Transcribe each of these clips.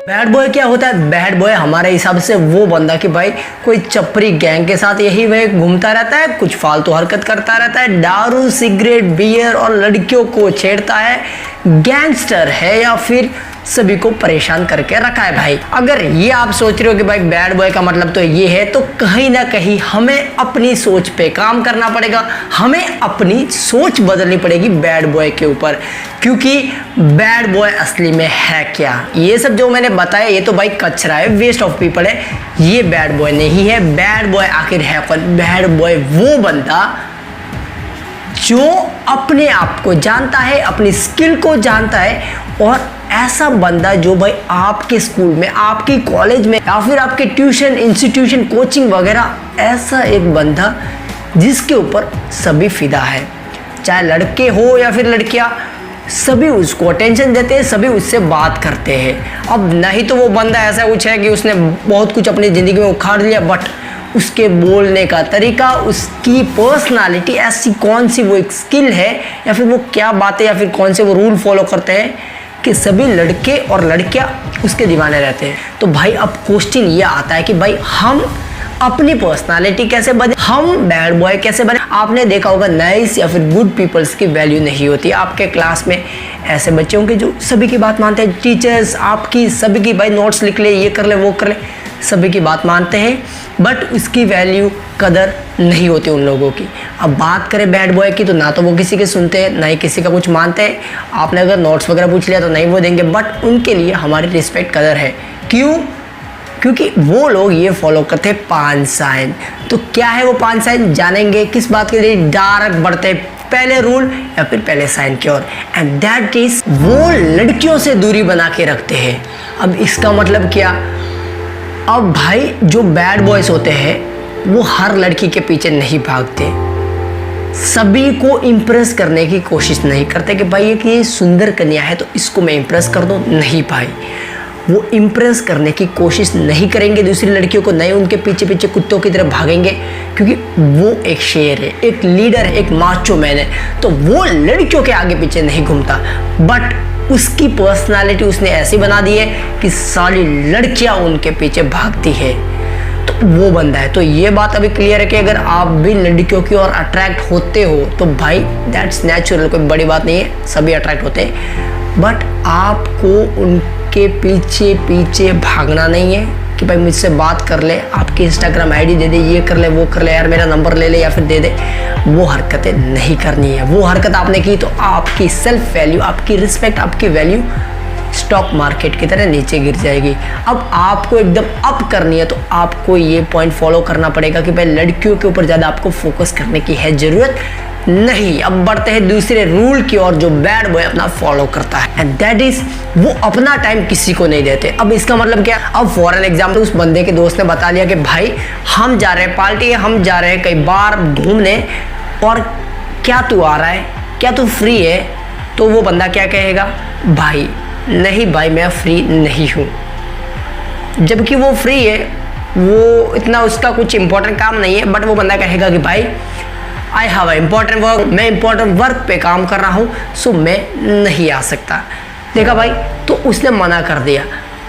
Bad boy क्या होता है? बैड बॉय हमारे हिसाब से वो बंदा कि भाई कोई चपरी गैंग के साथ यही वह घूमता रहता है, कुछ फालतू हरकत करता रहता है, दारू सिगरेट बियर और लड़कियों को छेड़ता है, गैंगस्टर है या फिर सभी को परेशान करके रखा है। भाई अगर ये आप सोच रहे हो कि भाई बैड बॉय का मतलब तो ये है, तो कहीं ना कहीं हमें अपनी सोच पे काम करना पड़ेगा, हमें अपनी सोच बदलनी पड़ेगी बैड बॉय के ऊपर। क्योंकि बैड बॉय असली में है क्या? ये सब जो मैंने बताया ये तो भाई कचरा है, वेस्ट ऑफ पीपल है, ये बैड बॉय नहीं है। बैड बॉय आखिर है कौन? बैड बॉय वो बंदा जो अपने आप को जानता है, अपनी स्किल को जानता है, और ऐसा बंदा जो भाई आपके स्कूल में, आपकी कॉलेज में या फिर आपके ट्यूशन इंस्टीट्यूशन कोचिंग वगैरह, ऐसा एक बंदा जिसके ऊपर सभी फिदा है, चाहे लड़के हो या फिर लड़कियां, सभी उसको अटेंशन देते हैं, सभी उससे बात करते हैं। अब नहीं तो वो बंदा ऐसा कुछ है कि उसने बहुत कुछ अपनी ज़िंदगी में उखाड़ लिया, बट उसके बोलने का तरीका, उसकी पर्सनालिटी ऐसी कौन सी वो एक स्किल है या फिर वो क्या बातें या फिर कौन से वो रूल फॉलो करते हैं कि सभी लड़के और लड़कियां उसके दीवाने रहते हैं। तो भाई अब क्वेश्चन ये आता है कि भाई हम अपनी पर्सनालिटी कैसे बने, हम बैड बॉय कैसे बने? आपने देखा होगा नाइस या फिर गुड पीपल्स की वैल्यू नहीं होती। आपके क्लास में ऐसे बच्चे होंगे जो सभी की बात मानते हैं, टीचर्स आपकी सभी की भाई नोट्स लिख ले, ये कर ले, वो कर ले, सभी की बात मानते हैं, बट उसकी वैल्यू कदर नहीं होती उन लोगों की। अब बात करें बैड बॉय की तो ना तो वो किसी के सुनते हैं, ना ही किसी का कुछ मानते हैं। आपने अगर नोट्स वगैरह पूछ लिया तो नहीं वो देंगे, बट उनके लिए हमारी रिस्पेक्ट कदर है। क्यों? क्योंकि वो लोग ये फॉलो करते हैं 5 साइन। तो क्या है वो 5 साइन? जानेंगे किस बात के लिए डायरेक्ट बढ़ते हैं पहले रूल या फिर पहले साइन की ओर, एंड दैट इज वो लड़कियों से दूरी बना के रखते हैं। अब इसका मतलब क्या? अब भाई जो बैड बॉयज होते हैं वो हर लड़की के पीछे नहीं भागते, सभी को इम्प्रेस करने की कोशिश नहीं करते कि भाई ये सुंदर कन्या है तो इसको मैं इम्प्रेस कर दूं। नहीं भाई, वो इम्प्रेस करने की कोशिश नहीं करेंगे दूसरी लड़कियों को, नहीं उनके पीछे पीछे कुत्तों की तरह भागेंगे, क्योंकि वो एक शेर है, एक लीडर है, एक माचो मैन है, तो वो लड़कियों के आगे पीछे नहीं घूमता। बट उसकी पर्सनालिटी उसने ऐसी बना दी है कि सारी लड़कियां उनके पीछे भागती है, तो वो बंदा है। तो ये बात अभी क्लियर है कि अगर आप भी लड़कियों की ओर अट्रैक्ट होते हो तो भाई दैट्स नेचुरल, कोई बड़ी बात नहीं है, सभी अट्रैक्ट होते हैं, बट आपको उनके पीछे पीछे भागना नहीं है कि भाई मुझसे बात कर ले, आपकी इंस्टाग्राम आईडी दे दे, ये कर ले, वो कर ले, यार मेरा नंबर ले ले या फिर दे दे। वो हरकतें नहीं करनी है। वो हरकत आपने की तो आपकी सेल्फ वैल्यू, आपकी रिस्पेक्ट, आपकी वैल्यू स्टॉक मार्केट की तरह नीचे गिर जाएगी। अब आपको एकदम अप करनी है तो आपको ये पॉइंट फॉलो करना पड़ेगा कि भाई लड़कियों के ऊपर ज़्यादा आपको फोकस करने की है ज़रूरत नहीं। अब बढ़ते हैं दूसरे रूल की ओर जो बैड बॉय अपना फॉलो करता है, एंड दैट इज वो अपना टाइम किसी को नहीं देते। अब इसका मतलब क्या? अब फॉर एन एग्जाम्पल उस बंदे के दोस्त ने बता दिया कि भाई हम जा रहे हैं पार्टी है, हम जा रहे हैं कई बार घूमने, और क्या तू आ रहा है, क्या तू फ्री है? तो वो बंदा क्या कहेगा? भाई नहीं भाई मैं फ्री नहीं हूँ, जबकि वो फ्री है, वो इतना उसका कुछ इंपॉर्टेंट काम नहीं है, बट वो बंदा कहेगा कि भाई आई हैव इम्पॉर्टेंट वर्क, मैं इम्पॉर्टेंट वर्क पे काम कर रहा हूँ, सो मैं नहीं आ सकता। देखा भाई, तो उसने मना कर दिया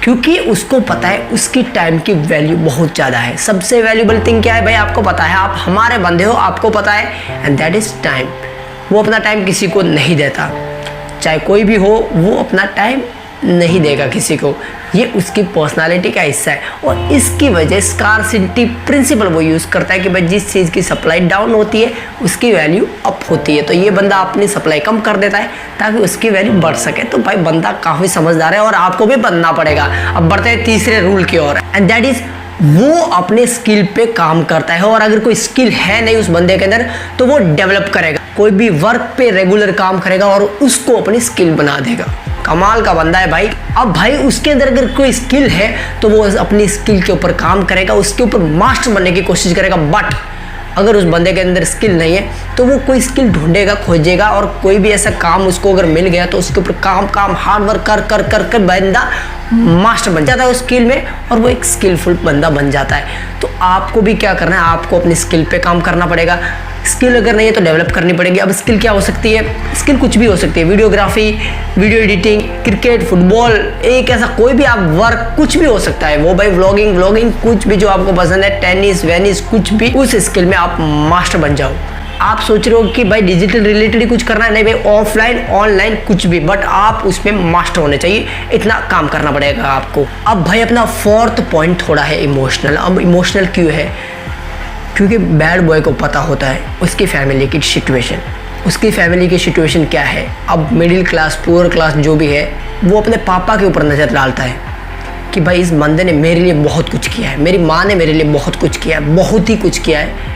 क्योंकि उसको पता है उसकी टाइम की वैल्यू बहुत ज़्यादा है। सबसे वैल्यूबल थिंग क्या है भाई? आपको पता है, आप हमारे बंदे हो, आपको पता है, एंड दैट इज टाइम। वो अपना टाइम किसी को नहीं देता, चाहे कोई भी हो, वो अपना टाइम नहीं देगा किसी को। ये उसकी पर्सनालिटी का हिस्सा है, और इसकी वजह स्कार्सिटी प्रिंसिपल वो यूज़ करता है कि भाई जिस चीज़ की सप्लाई डाउन होती है उसकी वैल्यू अप होती है। तो ये बंदा अपनी सप्लाई कम कर देता है ताकि उसकी वैल्यू बढ़ सके। तो भाई बंदा काफ़ी समझदार है और आपको भी बनना पड़ेगा। अब बढ़ते हैं तीसरे रूल की ओर, एंड दैट इज वो अपने स्किल पे काम करता है, और अगर कोई स्किल है नहीं उस बंदे के अंदर तो वो डेवलप करेगा, कोई भी वर्क पे रेगुलर काम करेगा और उसको अपनी स्किल बना देगा। कमाल का बंदा है भाई। अब भाई उसके अंदर अगर कोई स्किल है तो वो अपनी स्किल के ऊपर काम करेगा, उसके ऊपर मास्टर बनने की कोशिश करेगा। बट अगर उस बंदे के अंदर स्किल नहीं है तो वो कोई स्किल ढूंढेगा, खोजेगा, और कोई भी ऐसा काम उसको अगर मिल गया तो उसके ऊपर काम हार्ड वर्क कर बंदा मास्टर बन जाता है उस स्किल में, और वो एक स्किलफुल बंदा बन जाता है। तो आपको भी क्या करना है? आपको अपनी स्किल पे काम करना पड़ेगा। स्किल अगर नहीं है तो डेवलप करनी पड़ेगी। अब स्किल क्या हो सकती है? स्किल कुछ भी हो सकती है, videography, video editing, cricket, football, एक ऐसा कोई भी आप वर्क कुछ भी हो सकता है वो भाई, व्लॉगिंग कुछ भी जो आपको पसंद है, टेनिस वेनिस कुछ भी, उस स्किल में आप मास्टर बन जाओ। आप सोच रहे हो कि भाई डिजिटल रिलेटेड ही कुछ करना है, नहीं भाई, ऑफलाइन ऑनलाइन कुछ भी, बट आप उसमें मास्टर होने चाहिए, इतना काम करना पड़ेगा आपको। अब भाई अपना फोर्थ पॉइंट थोड़ा है इमोशनल। अब इमोशनल क्यों है? क्योंकि बैड बॉय को पता होता है उसकी फैमिली की सिचुएशन। उसकी फैमिली की सिचुएशन क्या है? अब मिडिल क्लास, पुअर क्लास जो भी है, वो अपने पापा के ऊपर नज़र डालता है कि भाई इस बंदे ने मेरे लिए बहुत कुछ किया है, मेरी माँ ने मेरे लिए बहुत कुछ किया है, बहुत ही कुछ किया है,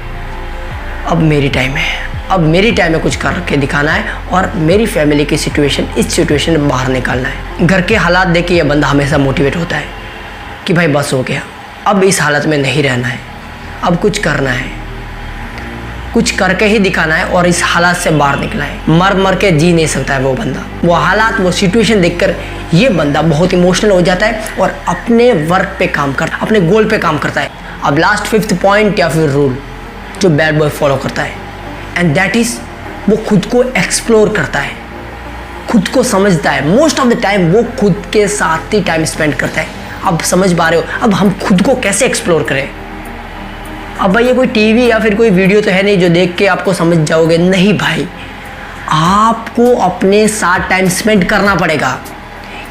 अब मेरी टाइम है, अब मेरी टाइम में कुछ करके दिखाना है और मेरी फैमिली की सिचुएशन, इस सिचुएशन में बाहर निकालना है। घर के हालात देख के ये बंदा हमेशा मोटिवेट होता है कि भाई बस हो गया, अब इस हालत में नहीं रहना है, अब कुछ करना है, कुछ करके ही दिखाना है और इस हालात से बाहर निकला है। मर के जी नहीं सकता है वो बंदा। वो हालात, वो सिचुएशन देखकर ये बंदा बहुत इमोशनल हो जाता है और अपने वर्क पे काम करता है, अपने गोल पे काम करता है। अब लास्ट फिफ्थ पॉइंट या फिर रूल जो बैड बॉय फॉलो करता है, एंड दैट इज वो खुद को एक्सप्लोर करता है, खुद को समझता है। मोस्ट ऑफ द टाइम वो खुद के साथ ही टाइम स्पेंड करता है। अब समझ पा रहे हो? अब हम खुद को कैसे एक्सप्लोर करें? अब भाई ये कोई टीवी या फिर कोई वीडियो तो है नहीं जो देख के आपको समझ जाओगे, नहीं भाई, आपको अपने साथ टाइम स्पेंड करना पड़ेगा।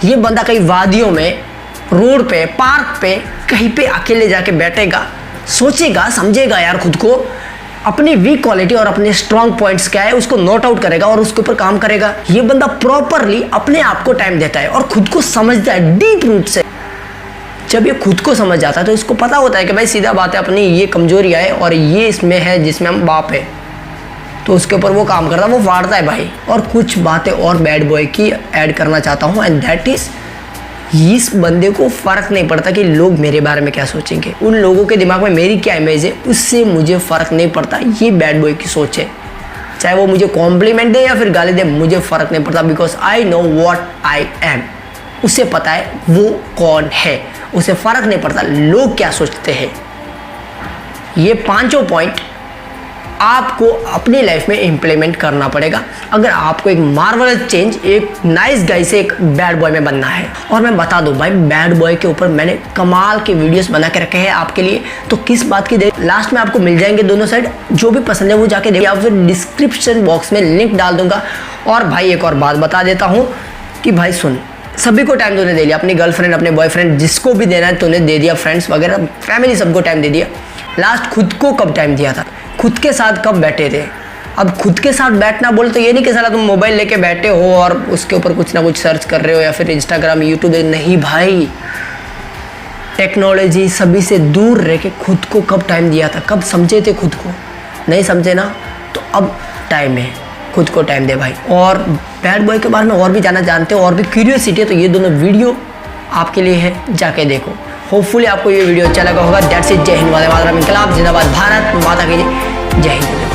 ये बंदा कहीं वादियों में, रोड पे, पार्क पे, कहीं पे अकेले जाके बैठेगा, सोचेगा, समझेगा यार खुद को, अपनी वीक क्वालिटी और अपने स्ट्रॉन्ग पॉइंट्स क्या है उसको नोट आउट करेगा और उसके ऊपर काम करेगा। ये बंदा प्रॉपरली अपने आप को टाइम देता है और खुद को समझता है डीप रूट से। जब ये खुद को समझ जाता है तो इसको पता होता है कि भाई सीधा बात है, अपनी ये कमजोरियाँ है और ये इसमें है जिसमें हम बाप है, तो उसके ऊपर वो काम करता है, वो फाड़ता है भाई। और कुछ बातें और बैड बॉय की ऐड करना चाहता हूँ, एंड दैट इज, इस बंदे को फ़र्क नहीं पड़ता कि लोग मेरे बारे में क्या सोचेंगे, उन लोगों के दिमाग में मेरी क्या इमेज है, उससे मुझे फ़र्क नहीं पड़ता। ये बैड बॉय की सोच है। चाहे वो मुझे कॉम्प्लीमेंट दे या फिर गाली दे, मुझे फ़र्क नहीं पड़ता, because I know what I am. उसे पता है वो कौन है, उसे फ़र्क नहीं पड़ता लोग क्या सोचते हैं। ये पांचों पॉइंट आपको अपनी लाइफ में इम्प्लीमेंट करना पड़ेगा अगर आपको एक मार्वलस चेंज, एक नाइस गाय से एक बैड बॉय में बनना है। और मैं बता दूं भाई, बैड बॉय के ऊपर मैंने कमाल के वीडियोस बना के रखे हैं आपके लिए, तो किस बात की देर, लास्ट में आपको मिल जाएंगे दोनों साइड, जो भी पसंद है वो जाके देखिए, या फिर डिस्क्रिप्शन बॉक्स में लिंक डाल दूंगा। और भाई एक और बात बता देता हूँ कि भाई सुन, सभी को टाइम तूने दे दिया, अपनी गर्लफ्रेंड, अपने बॉयफ्रेंड, जिसको भी देना है तूने दे दिया, फ्रेंड्स वगैरह, फैमिली, सबको टाइम दे दिया। लास्ट खुद को कब टाइम दिया था? खुद के साथ कब बैठे थे? अब खुद के साथ बैठना बोले तो ये नहीं कि साला तुम मोबाइल लेके बैठे हो और उसके ऊपर कुछ ना कुछ सर्च कर रहे हो या फिर इंस्टाग्राम, यूट्यूब, नहीं भाई। टेक्नोलॉजी सभी से दूर रह के खुद को कब टाइम दिया था? कब समझे थे खुद को? नहीं समझे ना, तो अब टाइम है, खुद को टाइम दे भाई। और बैड बॉय के बारे में और भी जाना जानते हो और भी क्यूरियोसिटी है तो ये दोनों वीडियो आपके लिए है, जाके देखो। होपफुली आपको ये वीडियो अच्छा लगा होगा। दैट्स इट, जय हिंद, वंदे मातरम, इंकलाब जिंदाबाद, भारत माता की जय, जय हिंद।